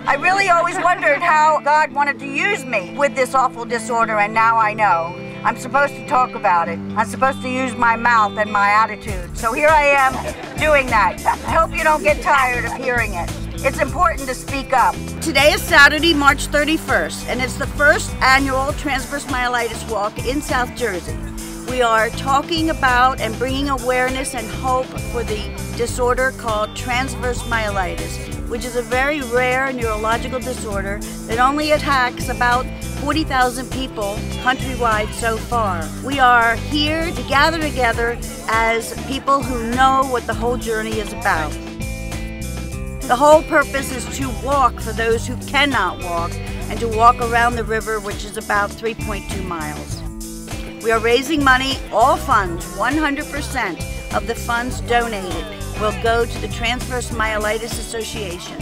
I really always wondered how God wanted to use me with this awful disorder, and now I know. I'm supposed to talk about it. I'm supposed to use my mouth and my attitude. So here I am doing that. I hope you don't get tired of hearing it. It's important to speak up. Today is Saturday, March 31st, and it's the first annual Transverse Myelitis Walk in South Jersey. We are talking about and bringing awareness and hope for the disorder called Transverse Myelitis, which is a very rare neurological disorder that only attacks about 40,000 people countrywide so far. We are here to gather together as people who know what the whole journey is about. The whole purpose is to walk for those who cannot walk and to walk around the river, which is about 3.2 miles. We are raising money. All funds, 100% of the funds donated will go to the Transverse Myelitis Association.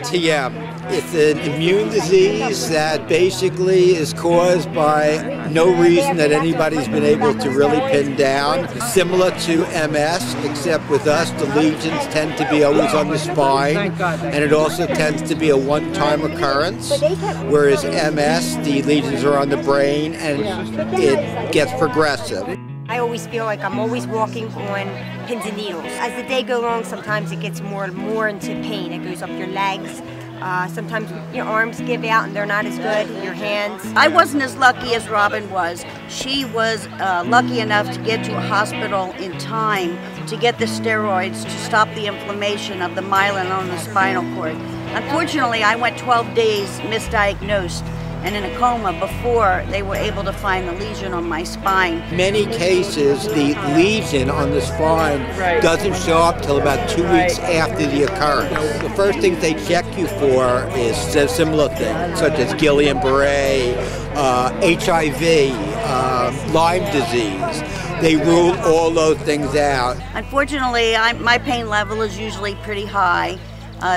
TM. It's an immune disease that basically is caused by no reason that anybody's been able to really pin down. Similar to MS, except with us, the lesions tend to be always on the spine, and it also tends to be a one-time occurrence, whereas MS, the lesions are on the brain, and it gets progressive. I always feel like I'm always walking on pins and needles. As the day goes along, sometimes it gets more and more into pain. It goes up your legs. Sometimes your arms give out and they're not as good, your hands. I wasn't as lucky as Robin was. She was lucky enough to get to a hospital in time to get the steroids to stop the inflammation of the myelin on the spinal cord. Unfortunately, I went 12 days misdiagnosed and in a coma before they were able to find the lesion on my spine. Many cases, the lesion on the spine doesn't show up till about 2 weeks after the occurrence. The first things they check you for is similar things, such as Guillain-Barré, HIV, Lyme disease. They rule all those things out. Unfortunately, my pain level is usually pretty high.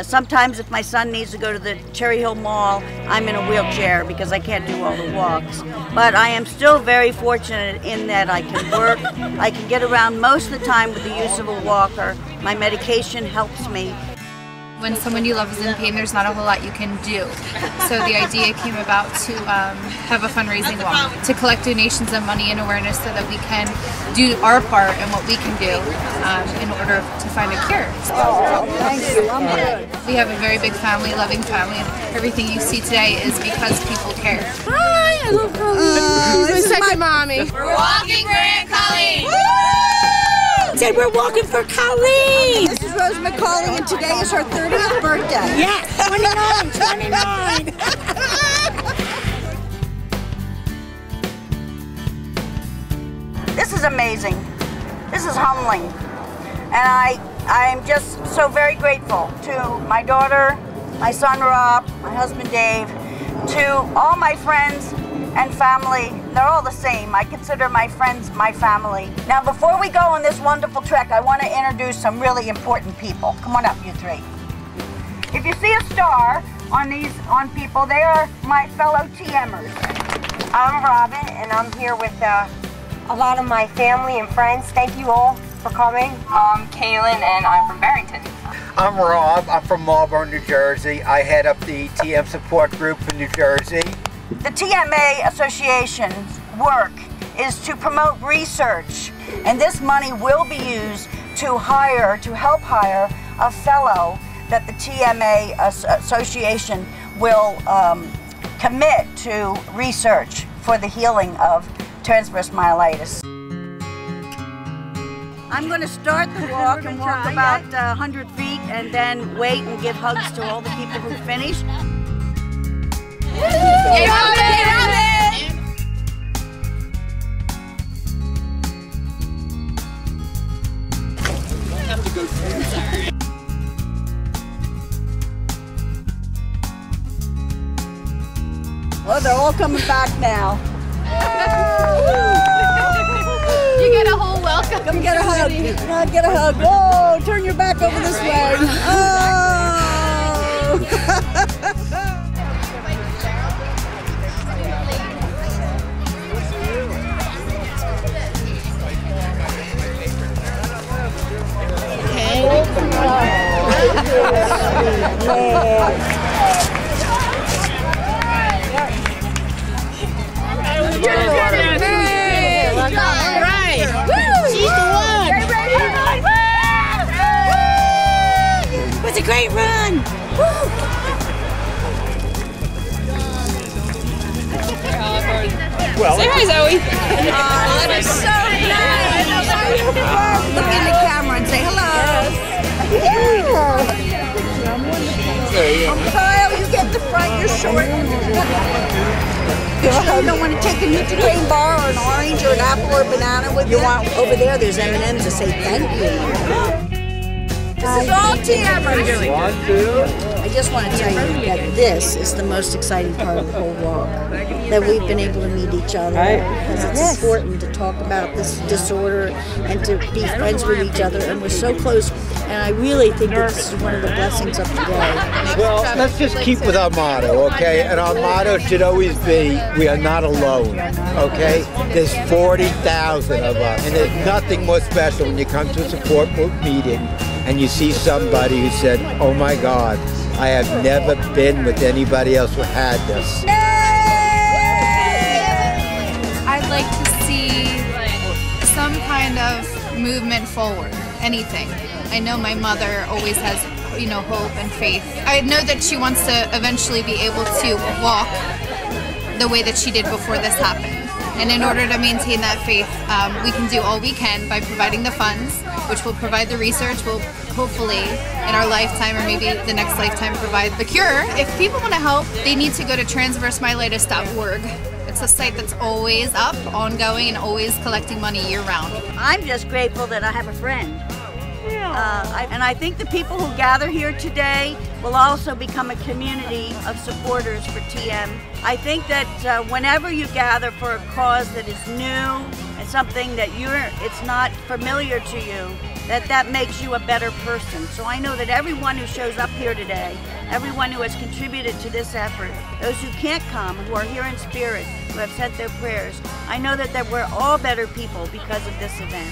Sometimes if my son needs to go to the Cherry Hill Mall, I'm in a wheelchair because I can't do all the walks. But I am still very fortunate in that I can work, I can get around most of the time with the use of a walker. My medication helps me. When someone you love is in pain, there's not a whole lot you can do. So the idea came about to have a fundraising walk, to collect donations of money and awareness so that we can do our part and what we can do in order to find a cure. Oh, thank you. I'm good. We have a very big family, loving family, and everything you see today is because people care. Hi, I love Colleen. She's my second mommy. We're walking for Aunt Colleen. Said we're walking for Colleen. This is Rose McCauley, and today is her 30th birthday. Yes, 29. This is amazing. This is humbling. And I'm just so very grateful to my daughter, my son Rob, my husband Dave, to all my friends and family. They're all the same. I consider my friends my family. Now, before we go on this wonderful trek, I want to introduce some really important people. Come on up, you three. If you see a star on people, they are my fellow TMers. I'm Robin, and I'm here with a lot of my family and friends. Thank you all for coming. I'm Kaylin, and I'm from Barrington. I'm Rob. I'm from Marlboro, New Jersey. I head up the TM support group for New Jersey. The TMA Association's work is to promote research, and this money will be used to help hire a fellow that the TMA Association will commit to research for the healing of transverse myelitis. I'm going to start the walk and walk about 100 feet and then wait and give hugs to all the people who finished. Yay, Robin! Yay, Robin! Oh, they're all coming back now. You get a whole welcome. Come get a hug. Come on, get a hug. Oh, turn your back over this way. Oh! Hey. Right. She's the one. It was a great run. Well, say hi, Zoe. That is so nice. Look in the camera and say hello. Kyle, you get the front, you're short. You sure you don't want to take a Nutri-Grain bar or an orange or an apple or a banana with you? Over there, there's M&M's to say thank you. This is all TM. I just want to tell you that this is the most exciting part of the whole walk. That we've been able to meet each other. Because it's important to talk about this disorder and to be friends with each other. And we're so close. And I really think that this is one of the blessings of today. Well, let's just keep with our motto, okay? And our motto should always be, we are not alone, okay? There's 40,000 of us. And there's nothing more special when you come to a support meeting and you see somebody who said, oh my God, I have never been with anybody else who had this. I'd like to see some kind of movement forward, anything. I know my mother always has, hope and faith. I know that she wants to eventually be able to walk the way that she did before this happened. And in order to maintain that faith, we can do all we can by providing the funds, which will provide the research, will hopefully in our lifetime or maybe the next lifetime provide the cure. If people want to help, they need to go to transversemyelitis.org. It's a site that's always up, ongoing, and always collecting money year-round. I'm just grateful that I have a friend. And I think the people who gather here today will also become a community of supporters for TM. I think that whenever you gather for a cause that is new and something that it's not familiar to you, that makes you a better person. So I know that everyone who shows up here today, everyone who has contributed to this effort, those who can't come, who are here in spirit, who have sent their prayers, I know that we're all better people because of this event.